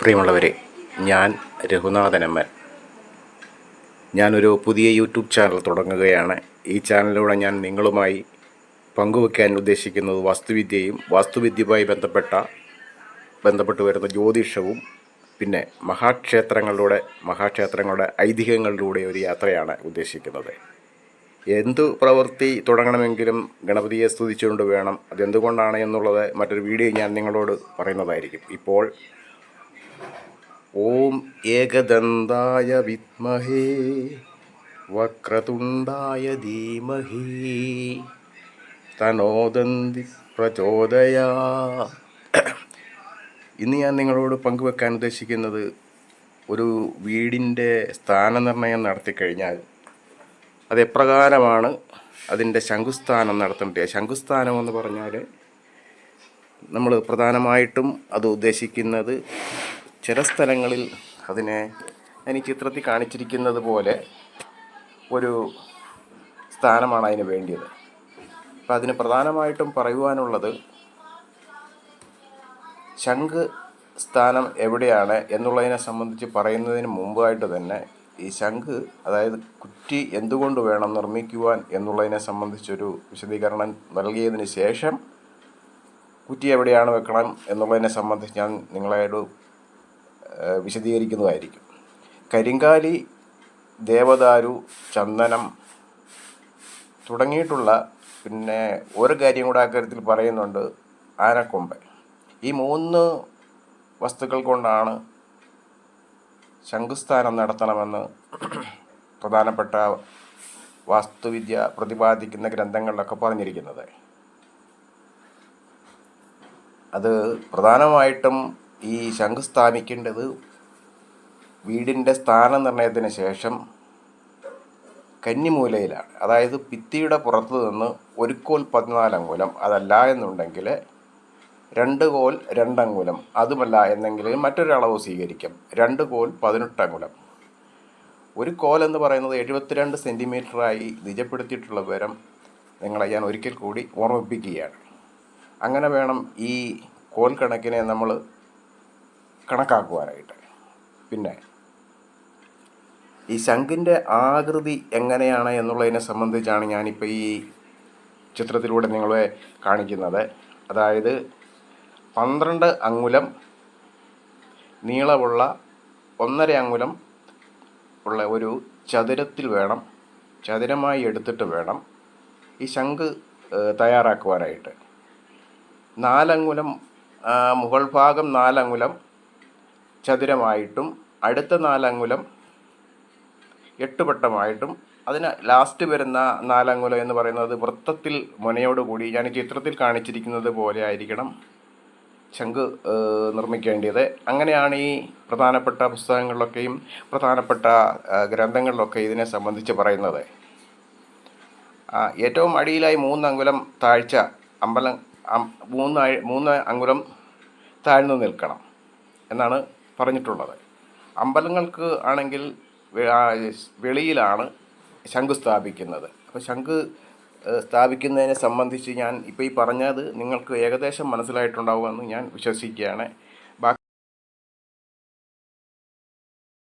പ്രിയമുള്ളവരെ, ഞാൻ രഘുനാഥനമ്മൻ. ഞാനൊരു പുതിയ യൂട്യൂബ് ചാനൽ തുടങ്ങുകയാണ്. ഈ ചാനലിലൂടെ ഞാൻ നിങ്ങളുമായി പങ്കുവയ്ക്കാൻ ഉദ്ദേശിക്കുന്നത് വാസ്തുവിദ്യയും വാസ്തുവിദ്യയുമായി ബന്ധപ്പെട്ട് വരുന്ന ജ്യോതിഷവും പിന്നെ മഹാക്ഷേത്രങ്ങളുടെ ഐതിഹ്യങ്ങളിലൂടെ ഒരു യാത്രയാണ് ഉദ്ദേശിക്കുന്നത്. എന്തു പ്രവൃത്തി തുടങ്ങണമെങ്കിലും ഗണപതിയെ സ്തുതിച്ചുകൊണ്ട് വേണം. അതെന്തുകൊണ്ടാണ് എന്നുള്ളത് മറ്റൊരു വീഡിയോ ഞാൻ നിങ്ങളോട് പറയുന്നതായിരിക്കും. ഇപ്പോൾ ഓം ഏകദന്തായ വിദ്മഹേ വക്രതുണ്ടായ ധീമഹി തന്നോദന്തി പ്രചോദയാത്. ഇന്ന് ഞാൻ നിങ്ങളോട് പങ്കുവെക്കാൻ ഉദ്ദേശിക്കുന്നത്, ഒരു വീടിൻ്റെ സ്ഥാനനിർണയം നടത്തിക്കഴിഞ്ഞാൽ അത് എപ്രകാരമാണ് അതിൻ്റെ ശംഖുസ്ഥാനം നടത്തേണ്ടത്. ശംഖുസ്ഥാനം എന്ന് പറഞ്ഞാൽ നമ്മൾ പ്രധാനമായിട്ടും അത് ഉദ്ദേശിക്കുന്നത്, ചില സ്ഥലങ്ങളിൽ അതിനെ ഞാൻ ഈ ചിത്രത്തിൽ കാണിച്ചിരിക്കുന്നത് പോലെ ഒരു സ്ഥാനമാണ് അതിന് വേണ്ടിയത്. അപ്പം അതിന് പ്രധാനമായിട്ടും പറയുവാനുള്ളത്, ശംഖ് സ്ഥാനം എവിടെയാണ് എന്നുള്ളതിനെ സംബന്ധിച്ച് പറയുന്നതിന് മുമ്പായിട്ട് തന്നെ ഈ ശംഖ്, അതായത് കുറ്റി എന്തുകൊണ്ട് വേണം നിർമ്മിക്കുവാൻ എന്നുള്ളതിനെ സംബന്ധിച്ചൊരു വിശദീകരണം നൽകിയതിന് ശേഷം കുറ്റി എവിടെയാണ് വെക്കണം എന്നുള്ളതിനെ സംബന്ധിച്ച് ഞാൻ നിങ്ങളോട് വിശദീകരിക്കുന്നതായിരിക്കും. കരിങ്കാലി, ദേവദാരു, ചന്ദനം തുടങ്ങിയിട്ടുള്ള, പിന്നെ ഒരു കാര്യം കൂടെ അക്കാര്യത്തിൽ പറയുന്നുണ്ട്, ആനക്കൊമ്പ്. ഈ 3 വസ്തുക്കൾ കൊണ്ടാണ് ശംഖുസ്ഥാനം നടത്തണമെന്ന് പ്രധാനപ്പെട്ട വാസ്തുവിദ്യ പ്രതിപാദിക്കുന്ന ഗ്രന്ഥങ്ങളിലൊക്കെ പറഞ്ഞിരിക്കുന്നത്. അത് പ്രധാനമായിട്ടും ഈ ശംഖ് സ്ഥാപിക്കേണ്ടത് വീടിൻ്റെ സ്ഥാനനിർണയത്തിന് ശേഷം കന്നിമൂലയിലാണ്. അതായത് ഭിത്തിയുടെ പുറത്ത് നിന്ന് 1 കോൽ 14 അങ്കുലം, അതല്ല എന്നുണ്ടെങ്കിൽ 2 കോൽ 2 അങ്കുലം, അതുമല്ല എന്നെങ്കിൽ മറ്റൊരളവ് സ്വീകരിക്കാം, 2 കോൽ 18 അങ്കുലം. 1 കോൽ എന്ന് പറയുന്നത് 72 സെൻറ്റിമീറ്ററായി നിജപ്പെടുത്തിയിട്ടുള്ള വിവരം നിങ്ങളെ ഞാൻ ഒരിക്കൽ കൂടി ഓർമ്മിപ്പിക്കുകയാണ്. അങ്ങനെ വേണം ഈ കോൽ കണക്കിനെ നമ്മൾ കണക്കാക്കുവാനായിട്ട്. പിന്നെ ഈ ശംഖിൻ്റെ ആകൃതി എങ്ങനെയാണ് എന്നുള്ളതിനെ സംബന്ധിച്ചാണ് ഞാനിപ്പോൾ ഈ ചിത്രത്തിലൂടെ നിങ്ങളെ കാണിക്കുന്നത്. അതായത് 12 അങ്കുലം നീളമുള്ള 1.5 അങ്കുലം ഉള്ള ഒരു ചതുരമായി എടുത്തിട്ട് വേണം ഈ ശംഖ് തയ്യാറാക്കുവാനായിട്ട്. 4 അങ്കുലം മുകൾ ഭാഗം 4 അങ്കുലം ചതുരമായിട്ടും അടുത്ത 4 അങ്കുലം 8 വട്ടമായിട്ടും, അതിന് ലാസ്റ്റ് വരുന്ന 4 അങ്കുലം എന്ന് പറയുന്നത് വൃത്തത്തിൽ മുനയോടുകൂടി, ഞാൻ ചിത്രത്തിൽ കാണിച്ചിരിക്കുന്നത് പോലെ ആയിരിക്കണം ശംഖ് നിർമ്മിക്കേണ്ടത്. അങ്ങനെയാണ് ഈ പ്രധാനപ്പെട്ട പുസ്തകങ്ങളിലൊക്കെയും പ്രധാനപ്പെട്ട ഗ്രന്ഥങ്ങളിലൊക്കെ ഇതിനെ സംബന്ധിച്ച് പറയുന്നത്. ഏറ്റവും അടിയിലായി 3 അങ്കുലം താഴ്ച, 3 അങ്കുലം താഴ്ന്നു നിൽക്കണം എന്നാണ് പറഞ്ഞിട്ടുള്ളത്. അമ്പലങ്ങൾക്ക് ആണെങ്കിൽ വെളിയിലാണ് ശംഖ് സ്ഥാപിക്കുന്നത്. അപ്പോൾ ശംഖ് സ്ഥാപിക്കുന്നതിനെ സംബന്ധിച്ച് ഞാൻ ഇപ്പോൾ ഈ പറഞ്ഞത് നിങ്ങൾക്ക് ഏകദേശം മനസ്സിലായിട്ടുണ്ടാവുമെന്ന് ഞാൻ വിശ്വസിക്കുകയാണ്.